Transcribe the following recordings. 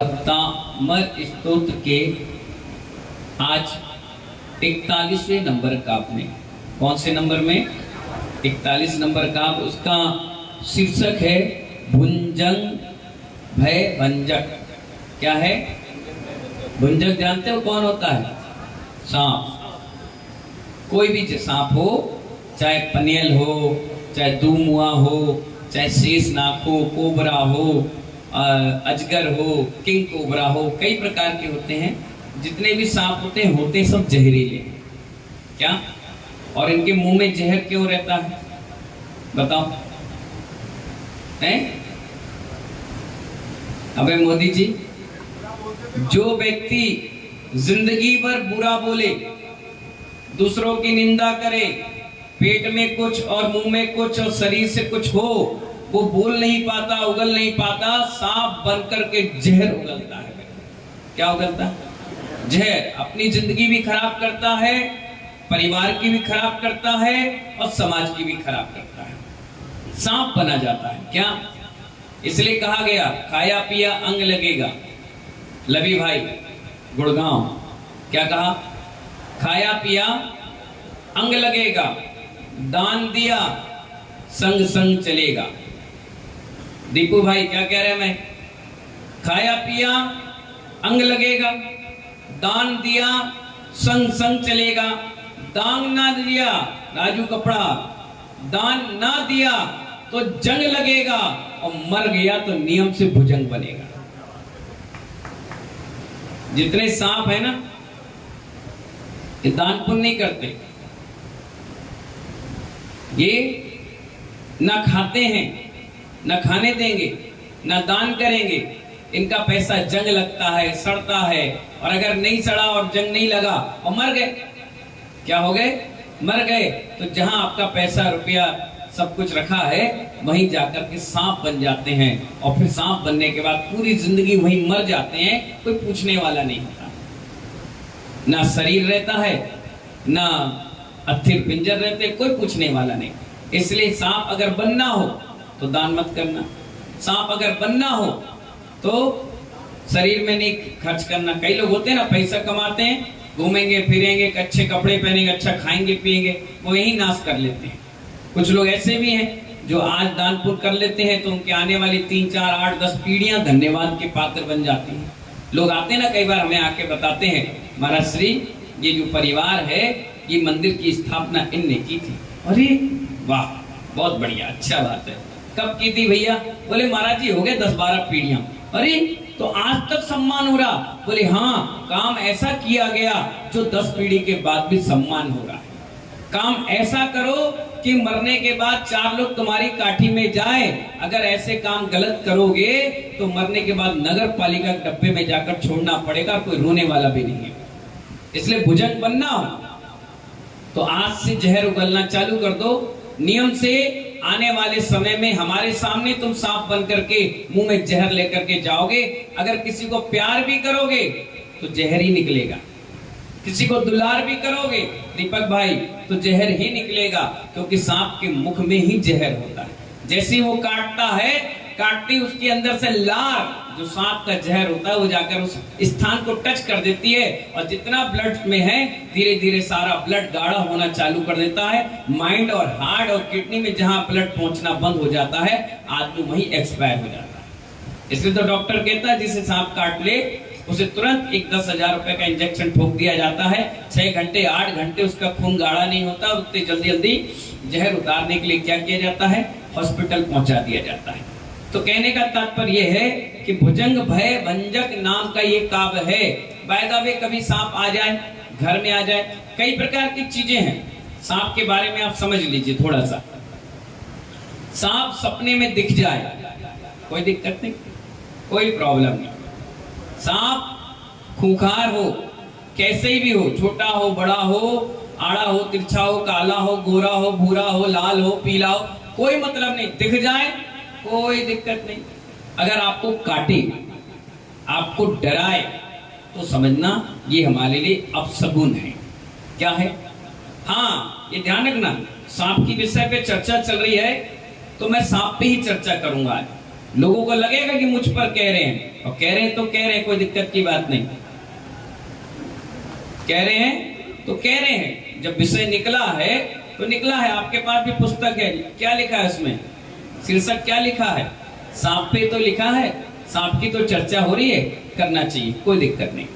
तामर स्तोत्र के आज 41वें नंबर काव्य में, कौन से नंबर में? 41 नंबर काव्य। उसका शीर्षक है भुंजंग भय भंजक। क्या है? भुंजक जानते हो कौन होता है? सांप। कोई भी सांप हो, चाहे पनियल हो, चाहे दूमुआ हो, चाहे शेषनाग हो, कोबरा हो, अजगर हो, किंग कोबरा हो, कई प्रकार के होते हैं। जितने भी सांप होते सब जहरीले। क्या? और इनके मुंह में जहर क्यों रहता है बताओ? हैं? अबे मोदी जी, जो व्यक्ति जिंदगी भर बुरा बोले, दूसरों की निंदा करे, पेट में कुछ और मुंह में कुछ और शरीर से कुछ हो, वो बोल नहीं पाता, उगल नहीं पाता, सांप बनकर के जहर उगलता है। क्या उगलता है? जहर। अपनी जिंदगी भी खराब करता है, परिवार की भी खराब करता है और समाज की भी खराब करता है। सांप बना जाता है। क्या? इसलिए कहा गया खाया पिया अंग लगेगा। लवी भाई गुड़गांव, क्या कहा? खाया पिया अंग लगेगा, दान दिया संग संग चलेगा। दीपू भाई क्या कह रहे हैं? मैं खाया पिया अंग लगेगा, दान दिया संग संग चलेगा। दान ना दिया, राजू कपड़ा, दान ना दिया तो जंग लगेगा, और मर गया तो नियम से भुजंग बनेगा। जितने सांप है ना, ये दान पुण्य नहीं करते, ये ना खाते हैं, ना खाने देंगे, ना दान करेंगे। इनका पैसा जंग लगता है, सड़ता है, और अगर नहीं सड़ा और जंग नहीं लगा और मर गए, क्या हो गए? मर गए, तो जहां आपका पैसा रुपया सब कुछ रखा है, वहीं जाकर के सांप बन जाते हैं। और फिर सांप बनने के बाद पूरी जिंदगी वहीं मर जाते हैं, कोई पूछने वाला नहीं होता। ना शरीर रहता है, ना अस्थिर पिंजर रहते, कोई पूछने वाला नहीं। इसलिए सांप अगर बनना हो तो दान मत करना। सांप अगर बनना हो तो शरीर में नहीं खर्च करना। कई लोग होते हैं ना, पैसा कमाते हैं, घूमेंगे फिरेंगे, अच्छे कपड़े पहनेंगे, अच्छा खाएंगे पिएंगे, वो यही नाश कर लेते हैं। कुछ लोग ऐसे भी हैं जो आज दान पुण्य कर लेते हैं तो उनके आने वाली 3, 4, 8, 10 पीढ़ियां धन्यवाद के पात्र बन जाती हैं। लोग आते हैं ना, कई बार हमें आके बताते हैं, महाराज श्री ये जो परिवार है, ये मंदिर की स्थापना इनने की थी। अरे वाह, बहुत बढ़िया, अच्छा बात है। कब की थी भैया? बोले महाराज जी हो गए 10-12 पीढ़ियां। अरे तो आज तक सम्मान हो रहा? बोले हाँ, काम ऐसा किया गया जो 10 पीढ़ी के बाद भी सम्मान हो रहा है। काम ऐसा करो कि मरने के बाद 4 लोग तुम्हारी काठी में जाए। अगर ऐसे काम गलत करोगे तो मरने के बाद नगर पालिका के डब्बे में जाकर छोड़ना पड़ेगा, कोई रोने वाला भी नहीं है। इसलिए भुजंग बनना हो तो आज से जहर उगलना चालू कर दो। नियम से आने वाले समय में हमारे सामने तुम सांप बन करके मुंह में जहर लेकर के जाओगे। अगर किसी को प्यार भी करोगे तो जहर ही निकलेगा, किसी को दुलार भी करोगे दीपक भाई तो जहर ही निकलेगा, क्योंकि सांप के मुख में ही जहर होता है। जैसे वो काटता है, काटती उसके अंदर से लार, जो सांप का जहर होता है, वो जाकर उस स्थान को टच कर देती है, और जितना ब्लड में है धीरे धीरे सारा ब्लड गाढ़ा होना चालू कर देता है। माइंड और हार्ट और किडनी में जहां ब्लड पहुंचना बंद हो जाता है, आदमी वहीं एक्सपायर हो जाता है। इसलिए तो डॉक्टर कहता है जिसे सांप काट ले उसे तुरंत एक 10,000 रुपए का इंजेक्शन ठोक दिया जाता है। 6 घंटे 8 घंटे उसका खून गाढ़ा नहीं होता, उतनी जल्दी जल्दी जहर उतारने के लिए क्या किया जाता है? हॉस्पिटल पहुंचा दिया जाता है। तो कहने का तात्पर्य यह है कि भुजंग भय भंजक नाम का ये काव्य है। बाय द वे, कभी सांप आ जाए, घर में आ जाए, कई प्रकार की चीजें हैं। सांप के बारे में आप समझ लीजिए थोड़ा सा। सांप सपने में दिख जाए, कोई दिक्कत नहीं, कोई प्रॉब्लम नहीं। सांप खूंखार हो, कैसे ही भी हो, छोटा हो, बड़ा हो, आड़ा हो, तिरछा हो, काला हो, गोरा हो, भूरा हो, लाल हो, पीला हो, कोई मतलब नहीं, दिख जाए कोई दिक्कत नहीं। अगर आपको काटे, आपको डराए, तो समझना ये हमारे लिए अपशगुन है। क्या है? हाँ, ये ध्यान रखना, सांप की विषय पे चर्चा चल रही है तो मैं सांप पे ही चर्चा करूंगा। लोगों को लगेगा कि मुझ पर कह रहे हैं, और कह रहे हैं तो कह रहे हैं, कोई दिक्कत की बात नहीं। कह रहे हैं तो कह रहे हैं, जब विषय निकला है तो निकला है। आपके पास भी पुस्तक है, क्या लिखा है उसमें? शीर्षक क्या लिखा है? सांप पे तो लिखा है, सांप की तो चर्चा हो रही है, करना चाहिए, कोई दिक्कत नहीं।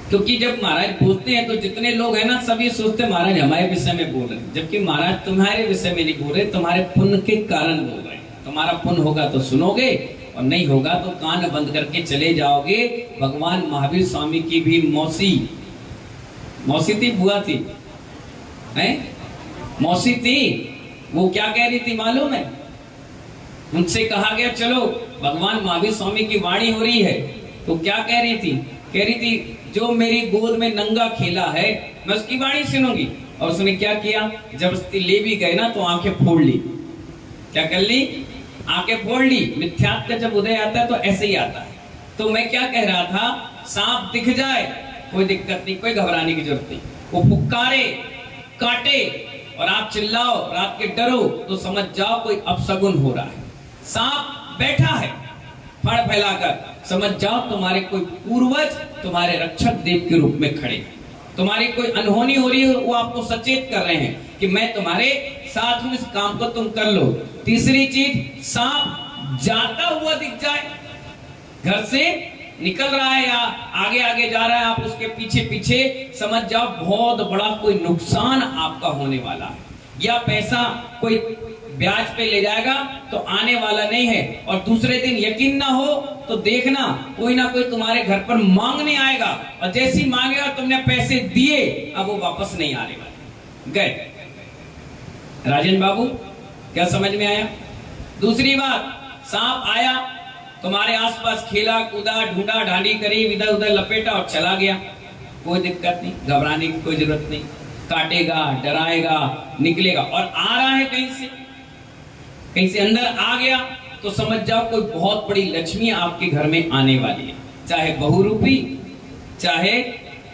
क्योंकि जब महाराज बोलते हैं तो जितने लोग हैं ना, सब ये सोचते हैं महाराज हमारे विषय में बोल रहे हैं, जबकि महाराज तुम्हारे विषय में नहीं बोल रहे, तुम्हारे पुण्य के कारण बोल रहे हैं। तुम्हारा पुण्य होगा तो सुनोगे, और नहीं होगा तो कान बंद करके चले जाओगे। भगवान महावीर स्वामी की भी मौसी थी, बुआ थी, हैं? मौसी थी। वो क्या कह रही थी मालूम है? उनसे कहा गया चलो भगवान महावीर स्वामी की वाणी हो रही है, तो क्या कह रही थी? कह रही थी जो मेरी गोद में नंगा खेला है मैं उसकी वाणी सुनूंगी। और उसने क्या किया? जबरदस्ती ले भी गए ना तो आंखें फोड़ ली। क्या कर ली? आंखें फोड़ ली। मिथ्यात्व का जब उदय आता है तो ऐसे ही आता है। तो मैं क्या कह रहा था, सांप दिख जाए कोई दिक्कत नहीं, कोई घबराने की जरूरत नहीं। वो पुकारे, काटे और आप चिल्लाओ और आपके डरो तो समझ जाओ कोई अपशगुन हो रहा है। सांप बैठा है फड़ फैलाकर, समझ जाओ तुम्हारे कोई पूर्वज तुम्हारे रक्षक देव के रूप में खड़े हैं। तुम्हारी कोई अनहोनी हो रही है, वो आपको सचेत कर रहे हैं कि मैं तुम्हारे साथ हूं, इस काम को तुम कर लो। तीसरी चीज, सांप जाता हुआ दिख जाए, घर से निकल रहा है या आगे आगे जा रहा है, आप उसके पीछे पीछे, समझ जाओ बहुत बड़ा कोई नुकसान आपका होने वाला है। या पैसा कोई ब्याज पे ले जाएगा तो आने वाला नहीं है, और दूसरे दिन यकीन ना हो तो देखना कोई ना कोई तुम्हारे घर पर मांगने आएगा, और जैसी मांगेगा तुमने पैसे दिए, अब वो वापस नहीं आने वाले, गए। राजन बाबू क्या समझ में आया? दूसरी बात, सांप आया तुम्हारे आसपास, खेला कूदा, ढूंढा ढांडी करी, इधर उधर लपेटा और चला गया, कोई दिक्कत नहीं, घबराने की कोई जरूरत नहीं। काटेगा, डराएगा, निकलेगा, और आ रहा है कहीं से अंदर आ गया तो समझ जाओ कोई बहुत बड़ी लक्ष्मी आपके घर में आने वाली है, चाहे बहु रूपी, चाहे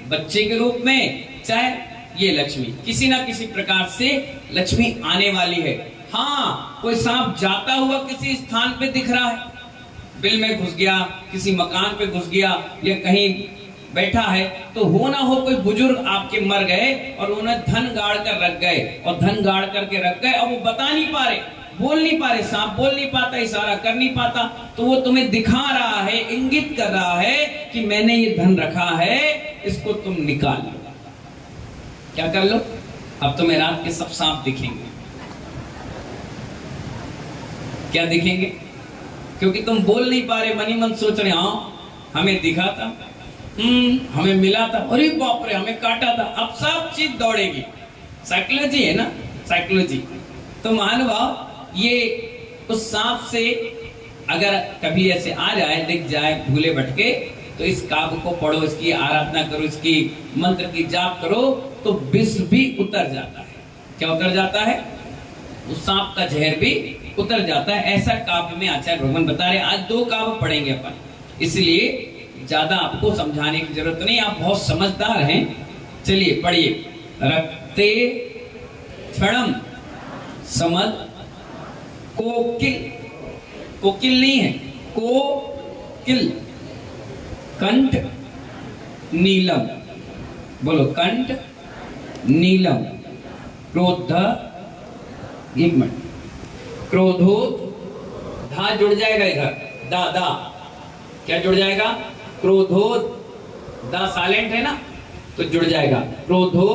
बच्चे के रूप में, चाहे ये लक्ष्मी किसी ना किसी प्रकार से लक्ष्मी आने वाली है। हाँ, कोई सांप जाता हुआ किसी स्थान पे दिख रहा है, बिल में घुस गया, किसी मकान पे घुस गया, या कहीं बैठा है, तो हो ना हो कोई बुजुर्ग आपके मर गए और उन्हें धन गाड़ कर रख गए, और धन गाड़ करके रख गए, और वो बता नहीं पा रहे, बोल नहीं पा रहे, सांप बोल नहीं पाता, इशारा कर नहीं पाता, तो वो तुम्हें दिखा रहा है, इंगित कर रहा है कि मैंने ये धन रखा है, इसको तुम निकाल लो। क्या कर लो? अब तुम्हें रात के सब सांप दिखेंगे। क्या दिखेंगे? क्योंकि तुम बोल नहीं पा रहे, मन ही मन सोच रहे, हाँ हमें दिखा था, हमें मिला था, अरे बाप रे हमें काटा था, अब सब चीज दौड़ेगी। साइकोलॉजी है ना, साइकोलॉजी। तो महानुभाव, ये उस सांप से अगर कभी ऐसे आ जाए, दिख जाए भूले भटके, तो इस काव्य को पढ़ो, इसकी आराधना करो, इसकी मंत्र की जाप करो, तो विष भी उतर जाता है। क्या उतर जाता है? उस सांप का जहर भी उतर जाता है। ऐसा काव्य में आचार्य भगवान बता रहे। आज 2 काव्य पढ़ेंगे अपन, इसलिए ज्यादा आपको समझाने की जरूरत नहीं, आप बहुत समझदार हैं। चलिए पढ़िए। रक्ते क्षणम समद कोकिल, कोकिल नहीं है, कोकिल, कंठ नीलम, बोलो कंठ नीलम, क्रोध, एक मिनट, क्रोधो, धा जुड़ जाएगा इधर, दा दा, क्या जुड़ जाएगा? क्रोधो, दा साइलेंट है ना, तो जुड़ जाएगा। क्रोधो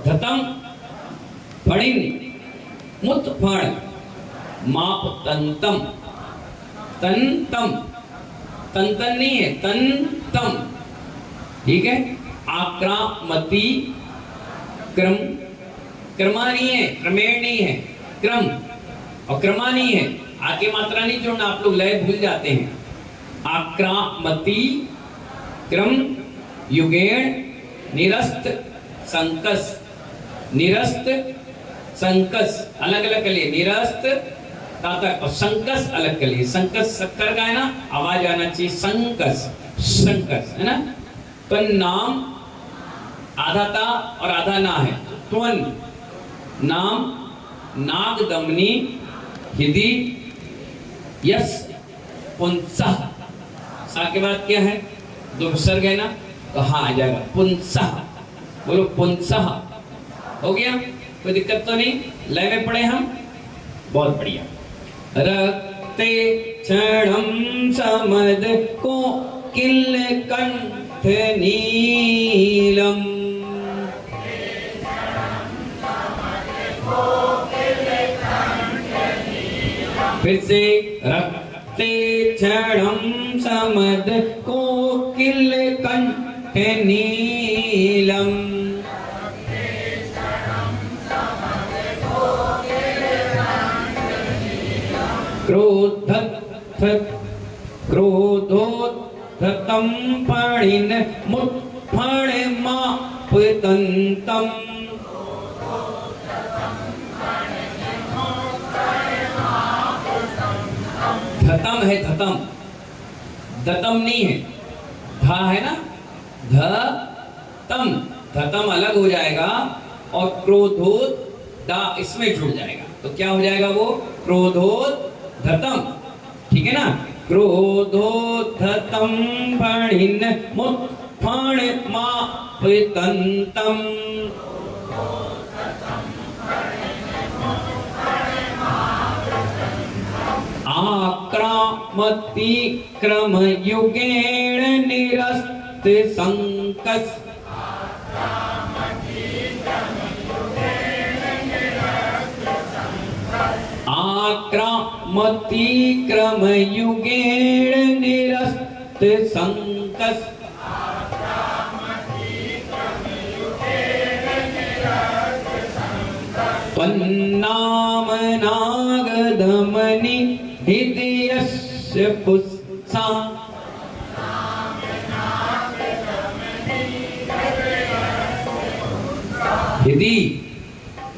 धतम फणिन मुत फण माप तंतम, तंतम, तंतन नहीं है, तंतम, ठीक है। आक्रामती, क्रम, क्रमा नहीं है, क्रमेण नहीं है, क्रम, और क्रमा नहीं है, आगे मात्रा नहीं जोड़ना, आप लोग लय भूल जाते हैं। आक्रामती, क्रम, युगेण, निरस्त, संकस, निरस्त, संकस, अलग अलग कर लिए, निरस्त तातक, और संकस अलग कर लिए। संकस शक्कर का है ना, आवाज आना चाहिए, संकस, संकस है ना। तो नाम आधा ता और आधा ना है, त्वन, नाम नाग दमनी हिदी यस पुंसः, सा के बाद क्या है? दो विसर्ग है ना, तो हाँ आ जाएगा पुंसः। बोलो पुंसः। हो गया, कोई दिक्कत तो नहीं? लय में पढ़े हम, बहुत बढ़िया। रक्ते क्षणम समद को किल कंठ नीलम। फिर से, रक्ते क्षणम समद को किल कंठ नीलम। क्रोधोद्धतं पाणिन मुट्फणमापतन्तम्। धतम है, धतम, दतम नहीं है, धा है ना, धतम, धतम अलग हो जाएगा और क्रोधोद दा इसमें जुड़ जाएगा, तो क्या हो जाएगा वो? क्रोधोद्धतम। ठीक है ना? क्रोधोद्धतम फणिन मुट्फणमापतन्तम्। आक्रामतीक्रमयुगेण निरस्त संकस। आक्रामतीक्रमयुगेण निरस्त संकस। त्वन्नाम नागदमनि हृदयस्य पुस्सा। हृदय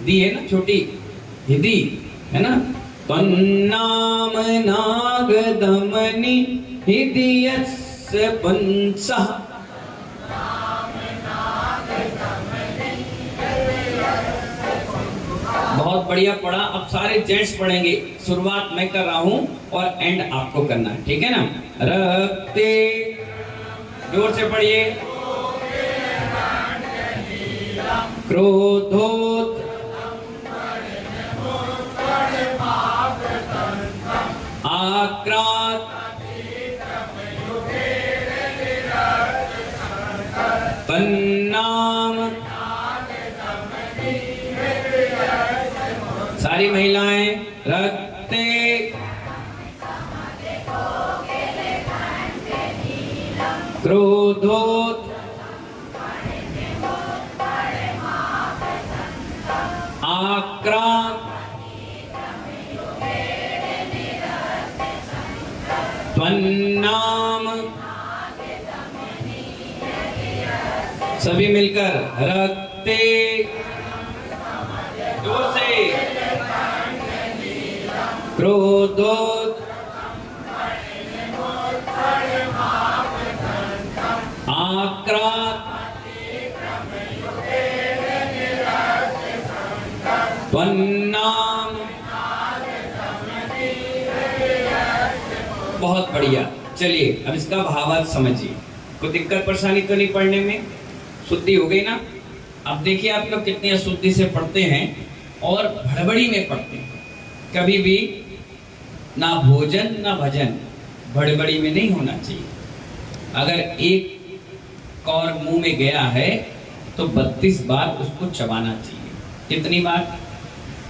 दी है ना, छोटी हृदय है ना। त्वन्नाम नागदमनि हृदयस्य पुंसः। बहुत बढ़िया पढ़ा। अब सारे जेंट्स पढ़ेंगे, शुरुआत मैं कर रहा हूं और एंड आपको करना है, ठीक है ना? रक्ते, जोर से पढ़िए। क्रोधोत, आक्रांत, तन्नाम। सारी महिलाएं रखते। क्रोधोत, आक्रांत, त्वन्नाम। सभी मिलकर रखते, जोर से। क्रोधोत, आक्रांत, त्वन्नाम। बहुत बढ़िया। चलिए अब इसका भावार्थ समझिए। कोई दिक्कत परेशानी तो नहीं पढ़ने में? शुद्धि हो गई ना? अब देखिए आप लोग कितनी अशुद्धि से पढ़ते हैं और भड़बड़ी में पढ़ते हैं। कभी भी ना भोजन ना भजन भड़बड़ी में नहीं होना चाहिए। अगर एक कौर मुंह में गया है तो 32 बार उसको चबाना चाहिए। कितनी बार?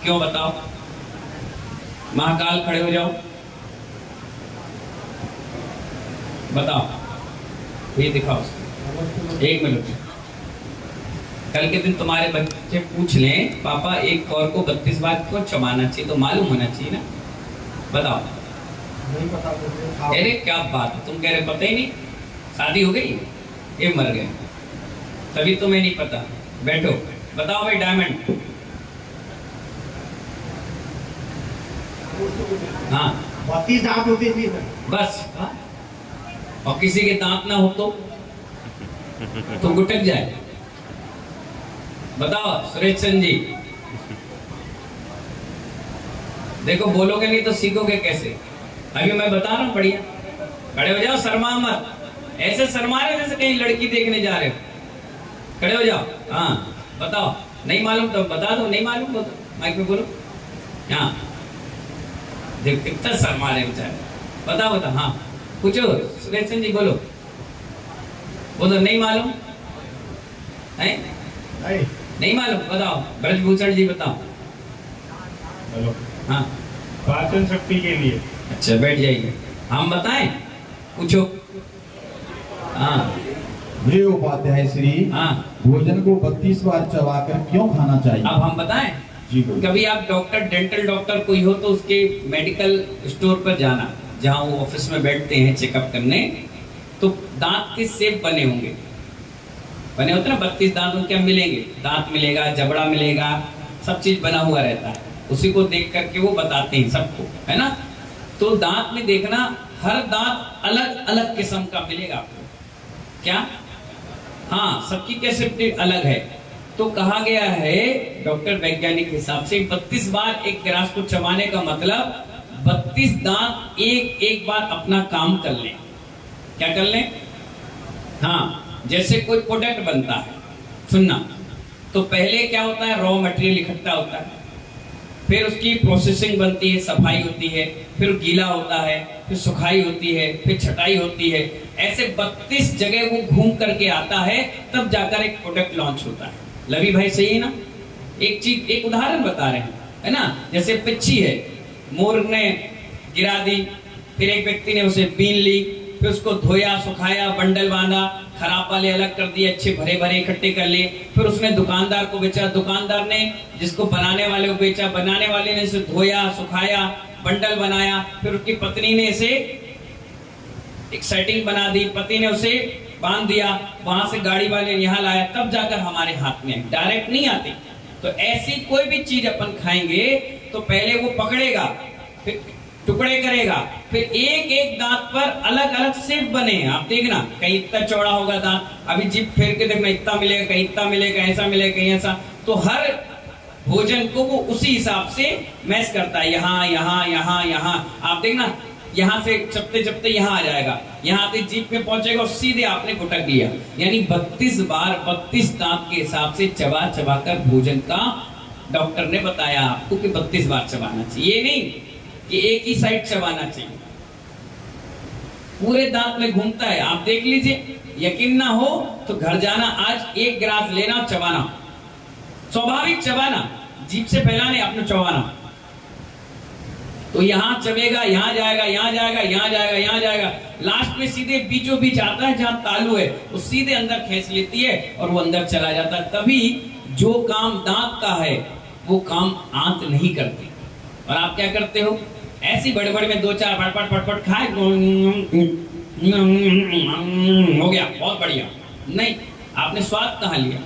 क्यों बताओ? महाकाल खड़े हो जाओ, बताओ, ये दिखाओ। एक मिनट। कल के दिन तुम्हारे बच्चे पूछ लें पापा एक कौर को 32 बार क्यों चबाना चाहिए, तो मालूम होना चाहिए ना। बताओ। नहीं पता। अरे क्या बात है, तुम कह रहे पता ही नहीं? शादी हो गई, ये मर गए, तभी तुम्हें नहीं पता। बैठो, बताओ भाई डायमंड। हाँ 32 दांत होते थे बस। और किसी के दांत ना हो तो गुटक जाए। बताओ सुरेश चंद जी। देखो बोलोगे नहीं तो सीखोगे कैसे? अभी मैं बता रहा हूँ बढ़िया। खड़े हो जाओ, शर्मा मत। ऐसे शर्मा रहे जैसे कहीं लड़की देखने जा रहे हो। खड़े हो जाओ। हाँ बताओ, नहीं मालूम तो बता दो, नहीं मालूम बोलो, माइक में बोलो। हाँ देखो कितना शर्मा रहे बेचारे, बताओ बताओ। हाँ पूछो सुरेशन जी, बोलो बोलो, नहीं मालूम है? नहीं मालूम, बताओ। ब्रजभूषण जी बताओ। हेलो। हाँ पाचन शक्ति के लिए। अच्छा बैठ जाइए, हम बताएं, पूछो। हाँ हे उपाध्याय श्री, हाँ भोजन को 32 बार चबाकर क्यों खाना चाहिए? अब हम बताएं। जी बोलिए। कभी आप डॉक्टर, डेंटल डॉक्टर कोई हो तो उसके मेडिकल स्टोर पर जाना, जहाँ वो ऑफिस में बैठते हैं चेकअप करने, तो दांत के शेप बने होंगे, बने होते ना 32 दांत उनके मिलेंगे, दांत मिलेगा, जबड़ा मिलेगा, सब चीज बना हुआ रहता है। उसी को देख करके वो बताते हैं सबको, है ना। तो दांत में देखना, हर दांत अलग अलग किस्म का मिलेगा आपको। क्या? हाँ, सबकी कैसे अलग है। तो कहा गया है डॉक्टर वैज्ञानिक हिसाब से 32 बार एक ग्रास को चबाने का मतलब 32 दांत एक एक बार अपना काम कर लें। क्या कर लें? हाँ, जैसे कोई प्रोडक्ट बनता है, सुनना, तो पहले क्या होता है, रॉ मटेरियल इकट्ठा होता है, फिर उसकी प्रोसेसिंग बनती है, सफाई होती है, फिर गीला होता है, फिर सुखाई होती है, फिर छटाई होती है। ऐसे 32 जगह वो घूम करके आता है, तब जाकर एक प्रोडक्ट लॉन्च होता है। लवी भाई सही है ना? एक चीज, एक उदाहरण बता रहे हैं, है ना। जैसे पिच्ची है, मोर ने गिरा दी, फिर एक व्यक्ति ने उसे बीन ली, फिर उसको धोया, सुखाया, बंडल बांधा, खराब वाले अलग कर दिए, अच्छे भरे भरे इकट्ठे कर लिए, फिर उसने दुकानदार को बेचा, दुकानदार ने जिसको बनाने वाले को बेचा, बनाने वाले ने इसे धोया, सुखाया, बंडल बनाया, फिर उसकी पत्नी ने इसे एक सेटिंग बना दी, पति ने उसे बांध दिया, वहां से गाड़ी वाले यहाँ लाया, तब जाकर हमारे हाथ में, डायरेक्ट नहीं आती। तो ऐसी कोई भी चीज अपन खाएंगे तो पहले वो पकड़ेगा, फिर टुकड़े करेगा, फिर एक एक दांत पर अलग अलग शेप बने। आप देखना, कहीं इतना चौड़ा होगा दांत, अभी जीभ फेर के देखना, इतना मिलेगा, कहीं इतना मिलेगा, ऐसा मिलेगा, कहीं ऐसा। तो हर भोजन को वो उसी हिसाब से मैच करता है, यहाँ यहाँ यहाँ यहाँ। आप देखना, यहाँ से चपते चपते यहाँ आ जाएगा, यहाँ से जीभ में पहुंचेगा और सीधे आपने घुटक लिया। यानी 32 बार 32 दांत के हिसाब से चबा चबा कर भोजन का डॉक्टर ने बताया आपको कि 32 बार चबाना चाहिए। ये नहीं कि एक ही साइड चबाना चाहिए, पूरे दांत में घूमता है। आप देख लीजिए, यकीन ना हो तो घर जाना, आज एक गिलास लेना, चबाना, स्वाभाविक चबाना, जीभ से फैलाने, अपने चबाना। तो यहाँ चबेगा, यहाँ जाएगा, यहाँ जाएगा, यहाँ जाएगा, यहाँ जाएगा, लास्ट में सीधे बीचों बीच आता है, जहाँ तालू है वो सीधे अंदर खींच लेती है और वो अंदर चला जाता है। तभी जो काम दांत का है वो काम आंत नहीं करती। और आप क्या करते हो, ऐसी बड़े बड़े में 2-4 पट पट पट खाए, हो गया, बहुत बढ़िया। नहीं, आपने स्वाद कहाँ लिया,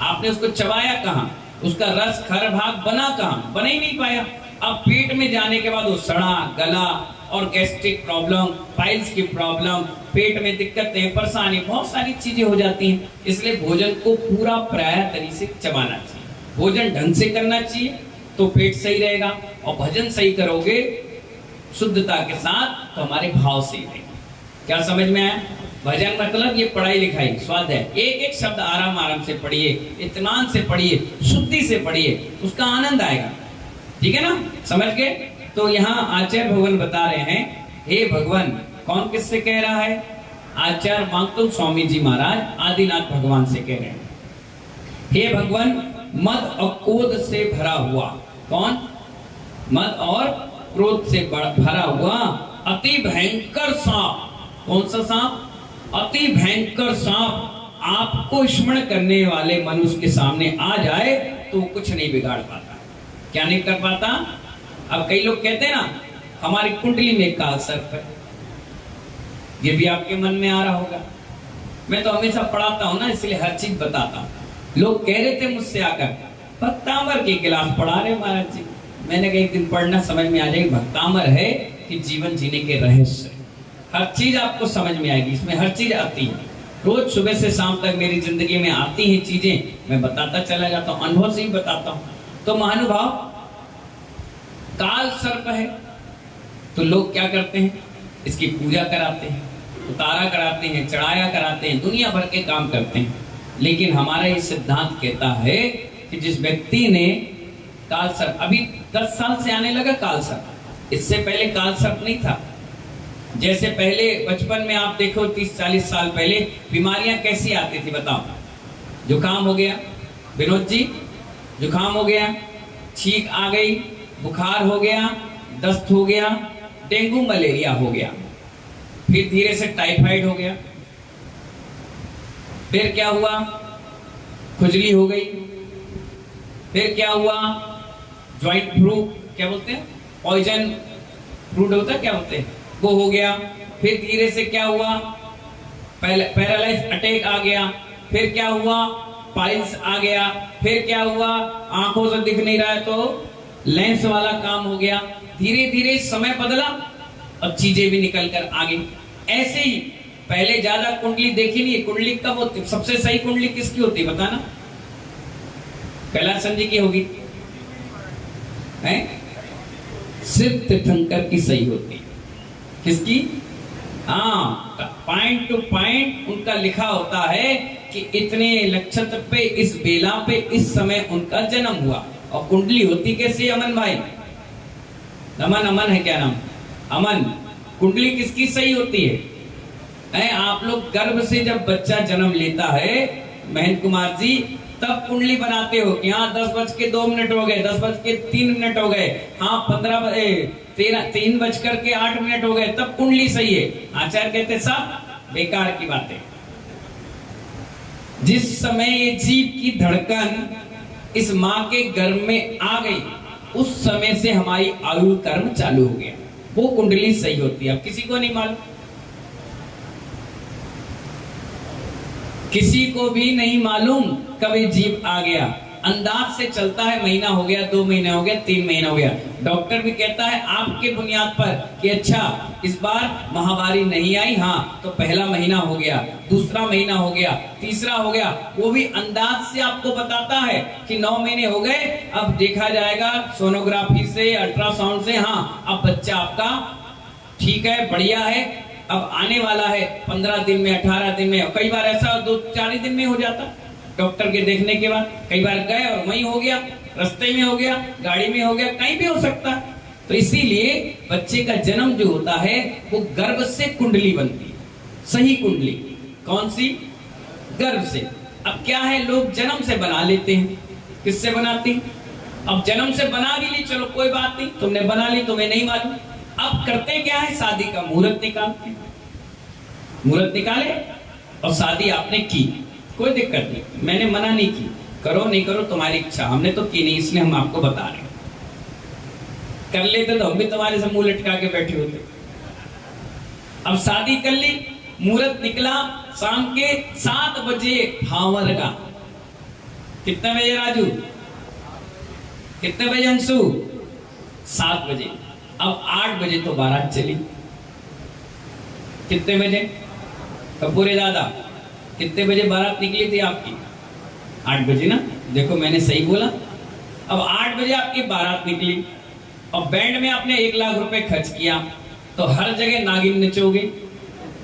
आपने उसको चबाया कहाँ, उसका रस खर भाग बना कहाँ, बना ही नहीं पाया। अब पेट में जाने के बाद वो सड़ा गला और गैस्ट्रिक प्रॉब्लम, पाइल्स की प्रॉब्लम, पेट में दिक्कतें, परेशानी, बहुत सारी चीजें हो जाती हैं। इसलिए भोजन को पूरा प्राय तरीके से चबाना चाहिए, भोजन ढंग से करना चाहिए, तो पेट सही रहेगा। और भजन सही करोगे शुद्धता के साथ तो हमारे भाव सही रहेंगे। क्या समझ में आया? भजन मतलब ये पढ़ाई लिखाई स्वाद है, एक एक शब्द आराम आराम से पढ़िए, इत्मीनान से पढ़िए, शुद्धि से पढ़िए, उसका आनंद आएगा। ठीक है ना, समझ गए? तो यहाँ आचार्य भगवान बता रहे हैं, हे भगवान, कौन किससे कह रहा है? आचार्य मांगतुल स्वामी जी महाराज आदिनाथ भगवान से कह रहे हैं, हे भगवान, मद और क्रोध से भरा हुआ, कौन? मद और क्रोध से भरा हुआ अति भयंकर सांप। कौन सा सांप? अति भयंकर सांप आपको स्मरण करने वाले मनुष्य के सामने आ जाए तो कुछ नहीं बिगाड़ पाता। क्या नहीं कर पाता? अब कई लोग कहते हैं ना, हमारी कुंडली में काल सर्प है, ये भी आपके मन में आ रहा होगा। मैं तो हमेशा पढ़ाता हूं ना, इसलिए हर चीज बताता हूं। लोग कह रहे थे मुझसे आकर, भक्तामर के गिलास पढ़ा रहे महाराज जी। मैंने कहा एक दिन पढ़ना, समझ में आ जाएगी। भक्तामर है कि जीवन जीने के रहस्य, हर चीज आपको समझ में आएगी, इसमें हर चीज आती है। रोज सुबह से शाम तक मेरी जिंदगी में आती हैं चीजें, मैं बताता चला जाता हूँ, अनुभव से ही बताता हूँ। तो महानुभाव, काल सर्प है तो लोग क्या करते हैं, इसकी पूजा कराते हैं, उतारा कराते हैं, चढ़ाया कराते हैं, दुनिया भर के काम करते हैं। लेकिन हमारा ये सिद्धांत कहता है कि जिस व्यक्ति ने काल सर्प, अभी 10 साल से आने लगा काल सर्प, इससे पहले काल सर्प नहीं था। जैसे पहले बचपन में आप देखो 30-40 साल पहले बीमारियां कैसी आती थी बताओ? जुकाम हो गया, विनोद जी, जुकाम हो गया, छींक आ गई, बुखार हो गया, दस्त हो गया, डेंगू मलेरिया हो गया, फिर धीरे से टाइफाइड हो गया, फिर क्या हुआ, खुजली हो गई, फिर क्या हुआ, ज्वाइंट फ्लू, क्या बोलते हैं, पॉइजन फ्रूट होता है, क्या बोलते हैं, वो हो गया। फिर धीरे से क्या हुआ, पैरालाइज अटैक आ गया, फिर क्या हुआ, पाइल्स आ गया, फिर क्या हुआ, आंखों से दिख नहीं रहा है तो लेंस वाला काम हो गया। धीरे धीरे समय बदला और चीजें भी निकल कर आ गई। ऐसे ही पहले ज्यादा कुंडली देखी नहीं, कुंडली कब होती, सबसे सही कुंडली किसकी होती है बताना? कैलाश संजी की होगी, है? सिर्फ तीर्थंकर की सही होती है। किसकी? हाँ, पॉइंट टू पॉइंट उनका लिखा होता है कि इतने नक्षत्र पे, इस बेला पे, इस समय उनका जन्म हुआ। और कुंडली होती कैसे अमन भाई? अमन है क्या नाम? अमन, कुंडली किसकी सही होती है? आप लोग गर्भ से जब बच्चा जन्म लेता है महेंद्र कुमार जी, तब कुंडली बनाते हो कि हाँ 10:02 हो गए, 10:03 हो गए, हाँ 3:08 हो गए, तब कुंडली सही है। आचार्य कहते सब बेकार की बातें। जिस समय ये जीव की धड़कन इस माँ के गर्भ में आ गई, उस समय से हमारी आयु कर्म चालू हो गया, वो कुंडली सही होती है। अब किसी को नहीं मालूम, किसी को भी नहीं मालूम कब ये जीव आ गया। अंदाज से चलता है, महीना हो गया, 2 महीने हो गया, 3 महीने हो गया। डॉक्टर भी कहता है आपके बुनियाद पर कि अच्छा इस बार महामारी नहीं आई, हाँ तो पहला महीना हो गया, दूसरा महीना हो गया, तीसरा हो गया, वो भी अंदाज से आपको बताता है कि 9 महीने हो गए, अब देखा जाएगा सोनोग्राफी से, अल्ट्रासाउंड से, हाँ अब बच्चा आपका ठीक है, बढ़िया है, अब आने वाला है 15 दिन में, 18 दिन में, कई बार ऐसा 2-4 दिन में हो जाता डॉक्टर के देखने के बाद। कई बार गए और वहीं हो गया, रास्ते में हो गया, गाड़ी में हो गया, कहीं भी हो सकता है। तो इसीलिए बच्चे का जन्म जो होता है वो गर्भ से कुंडली बनती है, सही कुंडली। कौन सी? गर्भ से। अब क्या है, लोग जन्म से बना लेते हैं। किससे बनाते हैं? अब जन्म से बना भी ली, चलो कोई बात नहीं, तुमने बना ली, तुम्हें नहीं मालूम। अब करते क्या है, शादी का मुहूर्त निकालते हैं। मुहूर्त निकाले और शादी आपने की, कोई दिक्कत नहीं, मैंने मना नहीं की, करो नहीं करो तुम्हारी इच्छा, हमने तो की नहीं, इसलिए हम आपको बता रहे हैं। कर लेते तो हम भी तुम्हारे से मुंह लटका के बैठे होते। अब शादी कर ली, मुहूर्त निकला शाम के 7 बजे भावर का। कितने बजे राजू? कितने बजे अंशु? 7 बजे। अब 8 बजे तो बारात चली। कितने बजे? कपूरे दादा कितने बजे बारात निकली थी आपकी? 8 बजे ना, देखो मैंने सही बोला। अब 8 बजे आपकी बारात निकली और बैंड में आपने 1 लाख रुपए खर्च किया, तो हर जगह नागिन नचोगे,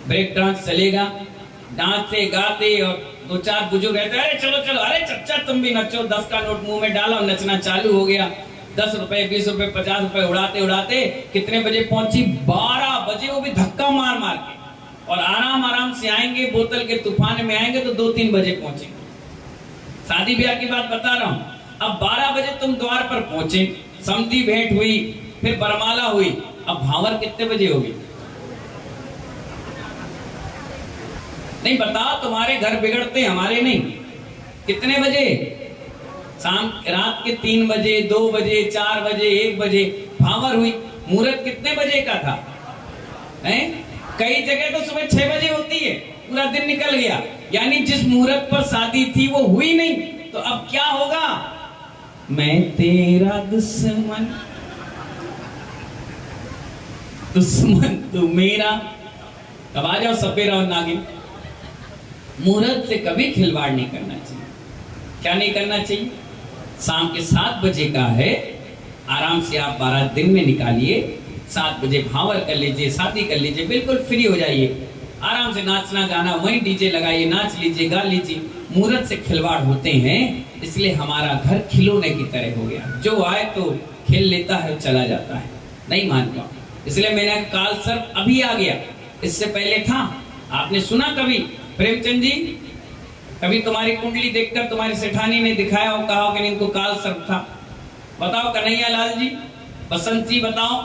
ब्रेक डांस चलेगा, डांसते गाते, और 2-4 बुजुर्ग रहते, अरे चलो चलो, अरे चच्चा तुम भी नचो, 10 का नोट मुंह में डाला और नचना चालू हो गया। 10 रुपए, 20 रुपए, 50 रुपए उड़ाते उड़ाते कितने बजे पहुंची? 12 बजे, वो भी धक्का मार मार के। और आराम से आएंगे, बोतल के तूफान में आएंगे तो 2-3 बजे पहुंचेंगे। शादी ब्याह की बात बता रहा हूं। अब 12 बजे तुम द्वार पर पहुंचे, समधी भेंट हुई, फिर बरमाला हुई, अब भावर कितने बजे होगी? नहीं बताओ, तुम्हारे घर बिगड़ते, हमारे नहीं। कितने बजे? शाम रात के 3 बजे, 2 बजे, 4 बजे, 1 बजे भावर हुई। मुहूर्त कितने बजे का था? कई जगह तो सुबह 6 बजे होती है, पूरा दिन निकल गया, यानी जिस मुहूर्त पर शादी थी वो हुई नहीं। तो अब क्या होगा? मैं तेरा दुश्मन, दुश्मन तू मेरा। अब आ जाओ सपेरा और नागिन। मुहूर्त से कभी खिलवाड़ नहीं करना चाहिए। क्या नहीं करना चाहिए? शाम के 7 बजे का है, आराम से आप 12 दिन में निकालिए, 7 बजे भावर कर लीजिए, शादी कर लीजिए, बिल्कुल फ्री हो जाइए, आराम से नाचना गाना, वहीं डीजे लगाइए, नाच लीजिए, गा लीजिए। मुहूर्त से खिलवाड़ होते हैं, इसलिए हमारा घर खिलौने की तरह हो गया, जो आए तो खेल लेता है, चला जाता है, नहीं मानता। इसलिए मैंने काल सर्प अभी आ गया, इससे पहले था। आपने सुना कभी प्रेमचंद जी, कभी तुम्हारी कुंडली देखकर तुम्हारी सेठानी ने दिखाया और कहा कि इनको काल सर्प था? बताओ कन्हैया लाल जी, बसंत जी, बताओ।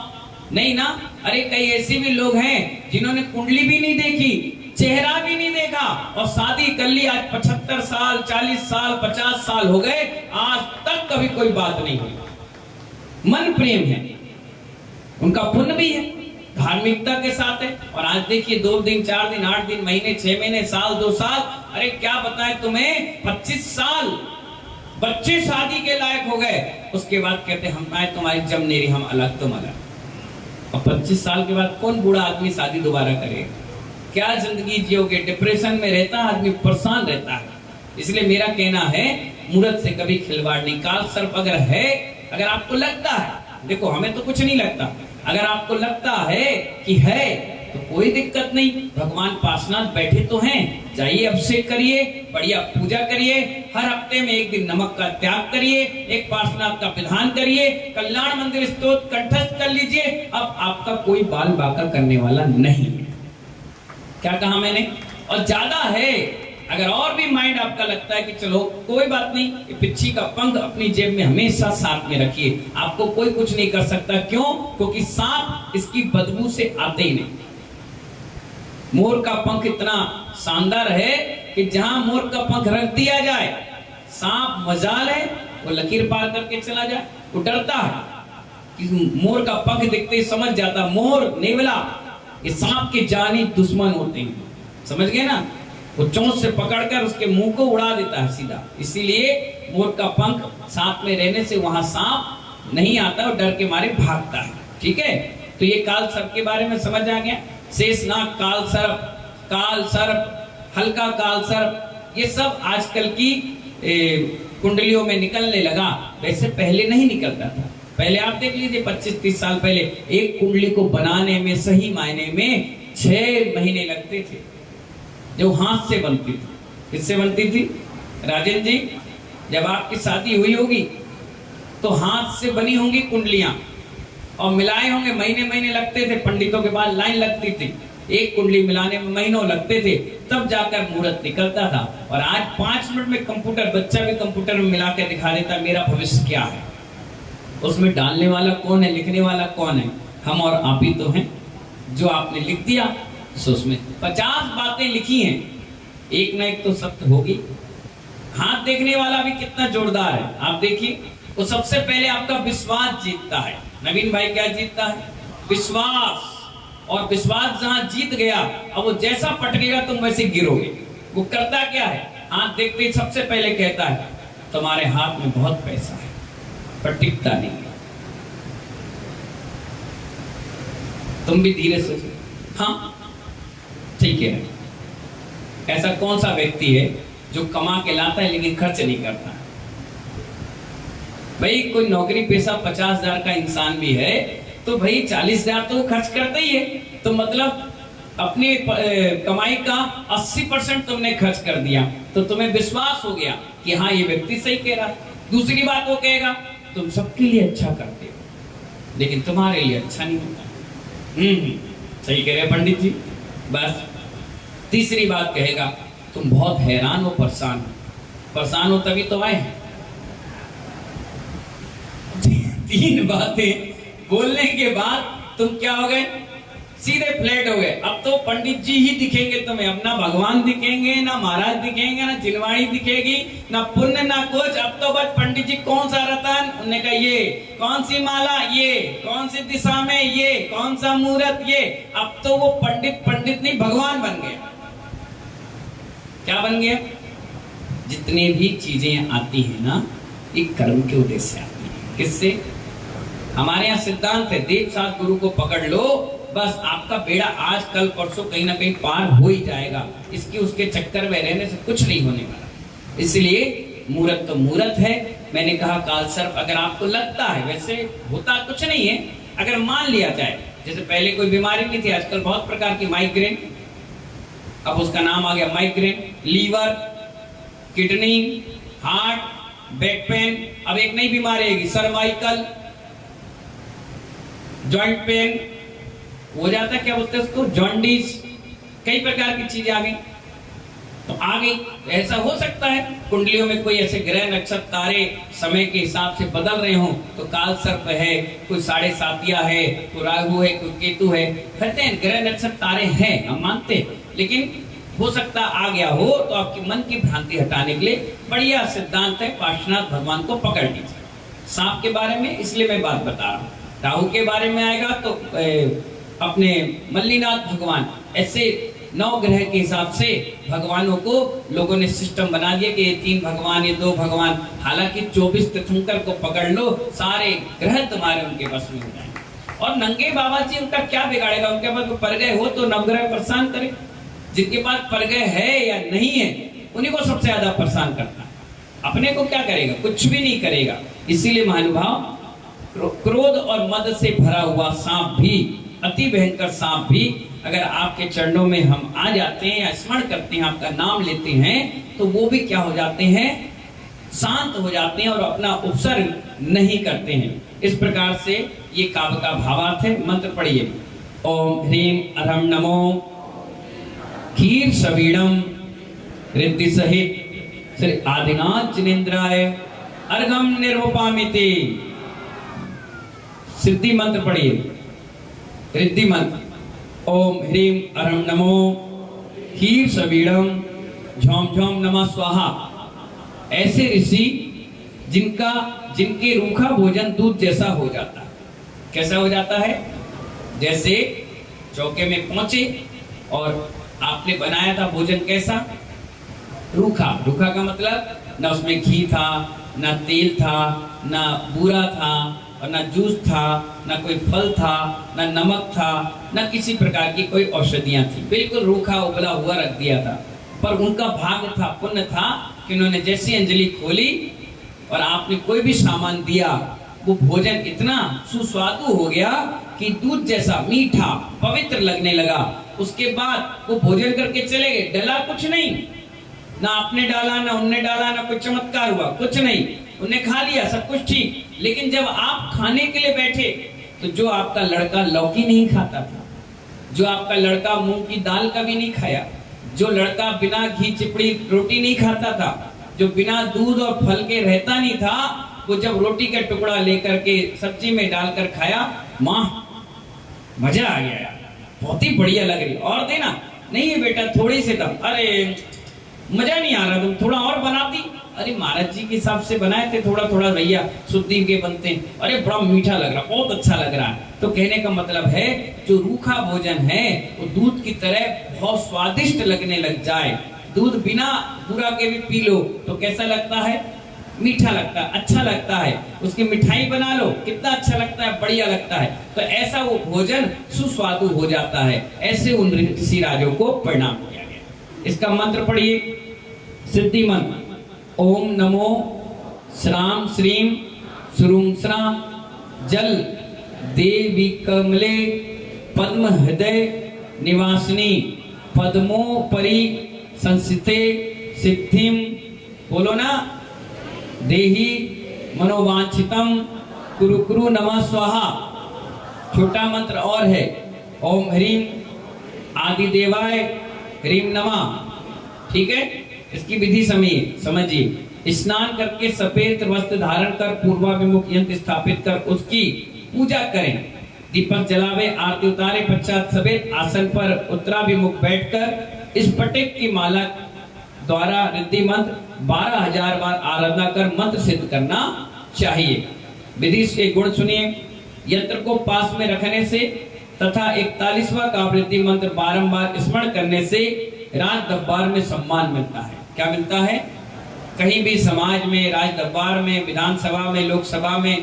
नहीं ना? अरे कई ऐसे भी लोग हैं जिन्होंने कुंडली भी नहीं देखी, चेहरा भी नहीं देखा और शादी कर ली। आज 75 साल, 40 साल, 50 साल हो गए, आज तक कभी कोई बात नहीं हुई। मन प्रेम है, उनका पुण्य भी है, धार्मिकता के साथ है। और आज देखिए 2 दिन, 4 दिन, 8 दिन, महीने, 6 महीने, साल, 2 साल, अरे क्या बताएं तुम्हें, 25 साल बच्चे शादी के लायक हो गए, उसके बाद कहते हम आए तुम्हारी जम नहीं रही, हम अलग तुम अलग। और 25 साल के बाद कौन बूढ़ा आदमी शादी दोबारा करेगा? क्या जिंदगी जियोगे? डिप्रेशन में रहता है आदमी, परेशान रहता है। इसलिए मेरा कहना है मुहूर्त से कभी खिलवाड़ नहीं। काल सर्प अगर है, अगर आपको लगता है, देखो हमें तो कुछ नहीं लगता, अगर आपको लगता है कि है तो कोई दिक्कत नहीं, भगवान पार्श्वनाथ बैठे तो हैं, जाइए अभिषेक करिए, बढ़िया पूजा करिए, हर हफ्ते में 1 दिन नमक का त्याग करिए, एक पार्श्वनाथ का विधान करिए, कल्याण मंदिर स्तोत्र कंठस्थ कर लीजिए। अब आपका कोई बाल बाका करने वाला नहीं है। क्या कहा मैंने? और ज्यादा है, अगर और भी माइंड आपका लगता है कि चलो कोई बात नहीं, पिच्छी का पंख अपनी जेब में हमेशा साथ में रखिए, आपको कोई कुछ नहीं कर सकता। क्यों? क्योंकि सांप इसकी बदबू से आते ही नहीं। मोर का पंख इतना शानदार है कि जहां मोर का पंख रख दिया जाए, सांप मजाल है वो लकीर पार करके चला जाए। वो डरता है कि मोर का पंख देखते ही समझ जाता, मोर, नेवला, ये सांप के जानी दुश्मन होते हैं, समझ गए ना? वो चोंच से पकड़कर उसके मुंह को उड़ा देता है सीधा। इसीलिए मोर का पंख साथ में रहने से वहां सांप नहीं आता और डर के मारे भागता है। ठीक है, तो ये काल सर्प के बारे में समझ आ गया। शेषनाग काल सर्प, हल्का काल सर्प, ये सब आजकल की कुंडलियों में निकलने लगा, वैसे पहले नहीं निकलता था। पहले आप देख लीजिए 25-30 साल पहले एक कुंडली को बनाने में सही मायने में 6 महीने लगते थे, जो हाथ से बनती थी। किससे बनती थी राजेंद्र जी? जब आपकी शादी हुई होगी तो हाथ से बनी होंगी कुंडलियां और मिलाए होंगे, महीने लगते थे, पंडितों के बाद लाइन लगती थी, एक कुंडली मिलाने में महीनों लगते थे, तब जाकर मुहूर्त निकलता था। और आज 5 मिनट में कंप्यूटर, बच्चा भी कंप्यूटर में मिला के दिखा देता मेरा भविष्य क्या है। उसमें डालने वाला कौन है, लिखने वाला कौन है? हम और आप ही तो हैं। जो आपने लिख दिया तो उसमें 50 बातें लिखी हैं, एक ना एक तो सत्य होगी। हाथ देखने वाला भी कितना जोरदार है, आप देखिए। वो सबसे पहले आपका विश्वास जीतता है। नवीन भाई क्या जीतता है? विश्वास। और विश्वास जहां जीत गया, अब वो जैसा पटकेगा तुम वैसे गिरोगे। वो करता क्या है? हाथ देखते ही सबसे पहले कहता है तुम्हारे हाथ में बहुत पैसा है, पर टिकता नहीं है। तुम भी धीरे से, हाँ ठीक है। ऐसा कौन सा व्यक्ति है जो कमा के लाता है लेकिन खर्च नहीं करता? भाई कोई नौकरी पेशा 50,000 का इंसान भी है तो भाई 40,000 तो खर्च करता ही है। तो मतलब अपनी कमाई का 80% तुमने खर्च कर दिया, तो तुम्हें विश्वास हो गया कि हाँ ये व्यक्ति सही कह रहा है। दूसरी बात वो कहेगा तुम सबके लिए अच्छा करते हो लेकिन तुम्हारे लिए अच्छा नहीं होता। सही कह रहे पंडित जी। बस तीसरी बात कहेगा तुम बहुत हैरान हो, परेशान हो तभी तो आए हैं। 3 बातें बोलने के बाद तुम क्या हो गए? सीधे फ्लैट हो गए। अब तो पंडित जी ही दिखेंगे तुम्हें, अब ना भगवान दिखेंगे, ना महाराज दिखेंगे, ना जिनवाणी दिखेगी, ना पुण्य, ना कुछ। अब तो बस पंडित जी कौन सा रतन, उन्होंने कहा ये, कौन सी माला ये, कौन सी दिशा में ये, कौन सा मुहूर्त ये। अब तो वो पंडित नहीं भगवान बन गया। क्या बन गया? जितने भी चीजें आती है ना, ये कर्म के उद्देश्य से आती है। किससे? हमारे यहाँ सिद्धांत है, देव साथ गुरु को पकड़ लो, बस आपका बेड़ा आज कल परसों कहीं ना कहीं पार हो ही जाएगा। इसकी उसके चक्कर में रहने से कुछ नहीं होने वाला। इसलिए मुहूर्त तो मुहूर्त है। मैंने कहा काल सर्प अगर आपको लगता है, वैसे होता कुछ नहीं है, अगर मान लिया जाए जैसे पहले कोई बीमारी नहीं थी, आजकल बहुत प्रकार की माइग्रेन, अब उसका नाम आ गया migraine, liver, kidney, heart, back pain, अब एक नई बीमारी आएगी सर्वाइकल, जॉइंट पेन हो जाता है, क्या बोलते हैं उसको, जॉन्डिस, कई प्रकार की चीजें आ गई। तो आ गई, ऐसा हो सकता है कुंडलियों में कोई ऐसे ग्रह नक्षत्र तारे समय के हिसाब से बदल रहे हो, तो काल सर्प है, कोई साढ़े सातिया है, कोई राहु है, कोई केतु है, कहते हैं ग्रह नक्षत्र तारे हैं, हम मानते हैं, लेकिन हो सकता आ गया हो तो आपकी मन की भ्रांति हटाने के लिए बढ़िया सिद्धांत है, पार्श्वनाथ भगवान को पकड़ लीजिए। सांप के बारे में इसलिए मैं बात बता रहा हूँ, राहु के बारे में आएगा तो अपने मल्लीनाथ भगवान, ऐसे 9 ग्रह के हिसाब से भगवानों को लोगों ने सिस्टम बना दिया कि ये 3 भगवान, ये 2 भगवान, हालांकि 24 तीर्थंकर को पकड़ लो, सारे ग्रह तुम्हारे उनके बस में हो जाएंगे। और नंगे बाबा जी उनका क्या बिगाड़ेगा, उनके पास पर गए हो तो नवग्रह परेशान करे, जिनके पास पर गए है या नहीं है उन्हीं को सबसे ज्यादा परेशान करता है, अपने को क्या करेगा, कुछ भी नहीं करेगा। इसीलिए महानुभाव, क्रोध और मद से भरा हुआ सांप भी, अति भयंकर सांप भी अगर आपके चरणों में हम आ जाते हैं या स्मरण करते हैं, आपका नाम लेते हैं, तो वो भी क्या हो जाते हैं, शांत हो जाते हैं और अपना उपसर्ग नहीं करते हैं। इस प्रकार से ये काव्य का भावार्थ है। मंत्र पढ़िए, ओम ह्रीम अरहम नमो खीर सवीणम रिद्धि सहित श्री आदिनाथ जिनेन्द्राय अर्घम निर्वपामिते। सिद्धि मंत्र पढ़िए, रिद्धि मंत्र, ओम ह्रीम अरहम नमो खीर सवीणम झोम झोम नमः स्वाहा। ऐसे ऋषि जिनके रूखा भोजन दूध जैसा हो जाता है। कैसा हो जाता है, जैसे चौके में पहुंचे और आपने बनाया था भोजन कैसा, रूखा। रूखा का मतलब ना उसमें घी था, ना तेल था, ना बूरा था, और ना जूस था, ना कोई फल था, ना नमक था, ना किसी प्रकार की कोई औषधियां थी, बिल्कुल रूखा उबला हुआ रख दिया था। पर उनका भाग्य था, पुण्य था कि उन्होंने जैसी अंजलि खोली और आपने कोई भी सामान दिया, वो भोजन इतना सुस्वादु हो गया कि दूध जैसा मीठा पवित्र लगने लगा। उसके बाद वो भोजन करके चले गए, डला कुछ नहीं, ना आपने डाला, ना उनने डाला, ना कोई चमत्कार हुआ, कुछ नहीं, उन्हें खा लिया, सब कुछ ठीक। लेकिन जब आप खाने के लिए बैठे तो जो आपका लड़का लौकी नहीं खाता था, जो आपका लड़का मूंग की दाल का भी नहीं खाया, जो लड़का बिना घी चिपड़ी रोटी नहीं खाता था, जो बिना दूध और फल के रहता नहीं था, वो जब रोटी का टुकड़ा लेकर के सब्जी में डालकर खाया, माँ मजा आ गया यार, बहुत ही बढ़िया लग रही, और देना। नहीं है बेटा, थोड़ी से दम, अरे मजा नहीं आ रहा, तुम थोड़ा और बनाती। अरे महाराज जी के हिसाब से बनाए थे, थोड़ा थोड़ा भैया शुद्धि के बनते हैं, अरे बड़ा मीठा लग रहा, बहुत अच्छा लग रहा है। तो कहने का मतलब है, जो रूखा भोजन है वो दूध की तरह बहुत स्वादिष्ट लगने लग जाए। दूध बिना बुरा के भी पी लो तो कैसा लगता है, मीठा लगता है, अच्छा लगता है। उसकी मिठाई बना लो, कितना अच्छा लगता है, बढ़िया लगता है। तो ऐसा वो भोजन सुस्वादु हो जाता है। ऐसे उन ऋषि राजों को परिणाम किया गया। इसका मंत्र पढ़िए, सिद्धि मंत्र, ओम नमो श्राम श्रीम श्रूम श्रा जल देवी कमले पद्म हृदय निवासिनी पद्मोपरि संस्थिते सिद्धिम, बोलो ना, देहि मनोवांछितम कुरु कुरु नमः स्वाहा। छोटा मंत्र और है, ओम ह्रीम आदिदेवाय ह्रीम नमः। ठीक है, इसकी विधि समझिए। स्नान करके सफेद वस्त्र धारण कर पूर्वाभिमुख यंत्र स्थापित कर उसकी पूजा करें। दीपक जलावे, आरती उतारे पश्चात सफेद आसन पर उत्तराभिमुख बैठकर इस पटिक की माला द्वारा रिद्धि मंत्र 12,000 बार आराधना कर मंत्र सिद्ध करना चाहिए। विधि से गुण सुनिए। यंत्र को पास में रखने से तथा 41वां का रिद्धि मंत्र बारंबार स्मरण करने से राज दरबार में सम्मान मिलता है। क्या मिलता है? कहीं भी समाज में, राज दरबार में, विधानसभा में, लोकसभा में,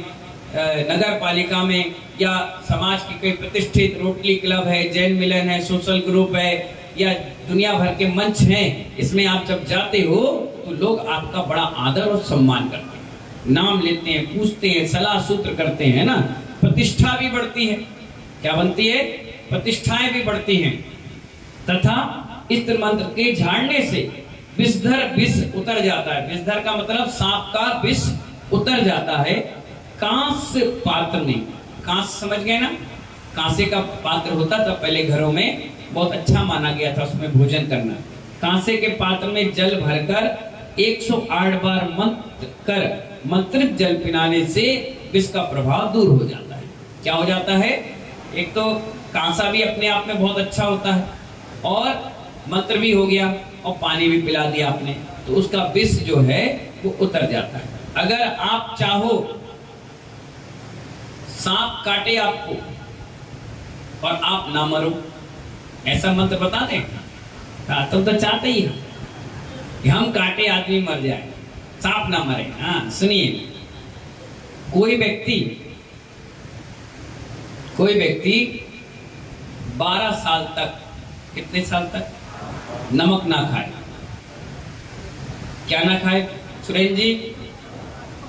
नगर पालिका में, या समाज की कोई प्रतिष्ठित रोटरी क्लब है, जैन मिलन है, सोशल ग्रुप है, या दुनिया भर के मंच हैं, इसमें आप जब जाते हो तो लोग आपका बड़ा आदर और सम्मान करते हैं, नाम लेते हैं, पूछते हैं, सलाह सूत्र करते हैं ना, प्रतिष्ठा भी बढ़ती है। क्या बनती है? प्रतिष्ठाएं भी बढ़ती हैं। तथा इस मंत्र के झाड़ने से विषधर विष उतर जाता है। विषधर का मतलब सांप का विष उतर जाता है। कांस्य पात्र में, कांस्य समझ गए ना, कांसे का पात्र होता था पहले घरों में, बहुत अच्छा माना गया था उसमें भोजन करना। कांसे के पात्र में जल भरकर 108 बार मंत्रित जल पिलाने से विष का प्रभाव दूर हो जाता है। क्या हो जाता है? एक तो कांसा भी अपने आप में बहुत अच्छा होता है और मंत्र भी हो गया और पानी भी पिला दिया आपने, तो उसका विष जो है वो उतर जाता है। अगर आप चाहो सांप काटे आपको और आप ना मरो, ऐसा मंत्र बता दें। तुम तो चाहते ही हो कि हम काटे आदमी मर जाए, सांप ना मरे। हाँ सुनिए, कोई व्यक्ति 12 साल तक, कितने साल तक नमक ना खाए। क्या ना खाए सुरेंद्र जी?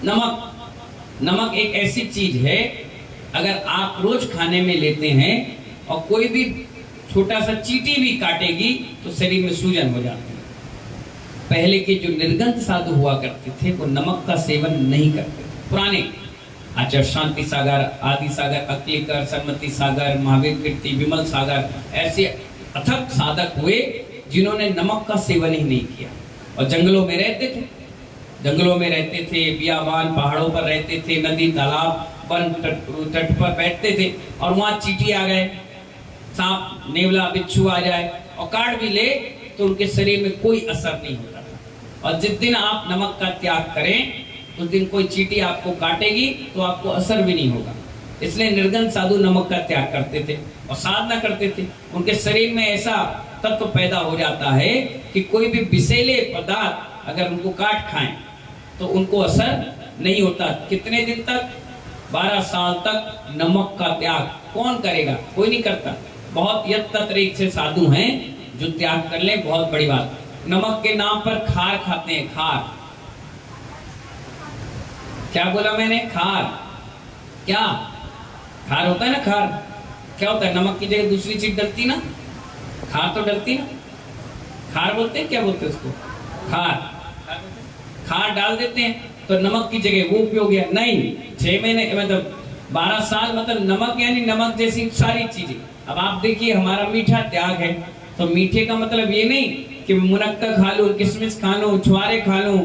नमक एक ऐसी चीज है, अगर आप रोज खाने में लेते हैं और कोई भी छोटा सा चींटी भी काटेगी तो शरीर में सूजन हो जाती है। पहले के जो निर्गंध साधु हुआ करते थे वो नमक का सेवन नहीं करते। पुराने आचार्य शांति सागर, आदि सागर, अक्लीकर, सरमती सागर, महावीर कीर्ति, विमल सागर, ऐसे अथक साधक हुए जिन्होंने नमक का सेवन ही नहीं किया और जंगलों में रहते थे। बियाबान पहाड़ों पर रहते थे, नदी तालाब वन तट पर बैठते थे और वहां चींटी आ गए, सांप नेवला बिच्छू आ जाए और काट भी ले तो उनके शरीर में कोई असर नहीं होता था। और जिस दिन आप नमक का त्याग करें उस दिन कोई चींटी आपको काटेगी तो आपको असर भी नहीं होगा। इसलिए निर्गंध साधु नमक का त्याग करते थे और साधना करते थे। उनके शरीर में ऐसा तत्व पैदा हो जाता है कि कोई भी विषैले पदार्थ अगर उनको काट खाएं तो उनको असर नहीं होता। कितने दिन तक? 12 साल तक नमक का त्याग कौन करेगा? कोई नहीं करता। बहुत यत्तरीक से साधु हैं जो त्याग कर ले, बहुत बड़ी बात। नमक के नाम पर खार खाते हैं। क्या बोला मैंने? खार। क्या खार होता है ना? खार क्या होता है? नमक की जगह दूसरी चीज डलती ना, खार तो डलती ना। खार बोलते हैं, क्या बोलते हैं उसको? खार डाल देते हैं तो नमक की जगह वो उपयोग गया। नहीं, 6 महीने मतलब 12 साल मतलब नमक, यानी नमक जैसी सारी चीजें। अब आप देखिए हमारा मीठा त्याग है, तो मीठे का मतलब ये नहीं कि मुनक्का खा लूं, किशमिश खा लूं, छुआरे खा लूं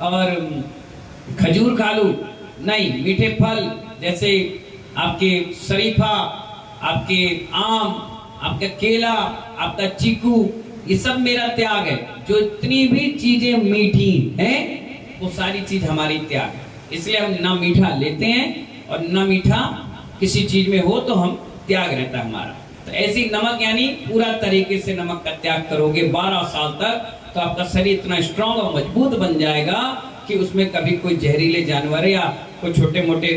और खजूर खा लूं। नहीं, मीठे फल जैसे आपके शरीफा, आपके आम, आपका केला, आपका चीकू, ये सब मेरा त्याग है। जो इतनी भी चीजें मीठी हैं वो सारी चीज हमारी त्याग है। इसलिए हम ना मीठा लेते हैं और ना मीठा किसी चीज में हो तो हम त्याग रहता है हमारा। तो ऐसी नमक यानी पूरा तरीके से नमक का त्याग करोगे 12 साल तक तो आपका शरीर इतना स्ट्रांग और मजबूत बन जाएगा कि उसमें कभी कोई जहरीले जानवर या कोई छोटे मोटे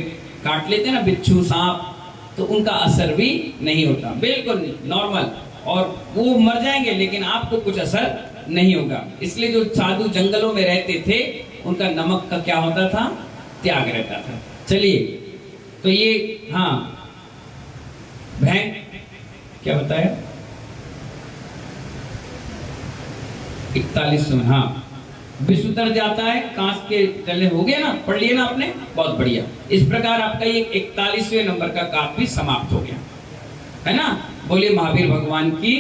काट लेते ना, बिच्छू, सांप, तो उनका असर भी नहीं होता, बिल्कुल नॉर्मल, और वो मर जाएंगे लेकिन आपको कुछ असर नहीं होगा। इसलिए जो साधु जंगलों में रहते थे उनका नमक का क्या होता था? त्याग रहता था। चलिए, तो ये हाँ भैंस क्या बताया? 41 हाँ, विष उतर जाता है, कांच के जले हो गया ना, पढ़ लिया ना आपने, बहुत बढ़िया। इस प्रकार आपका ये 41वें नंबर का काम भी समाप्त हो गया है ना। बोलिए महावीर भगवान की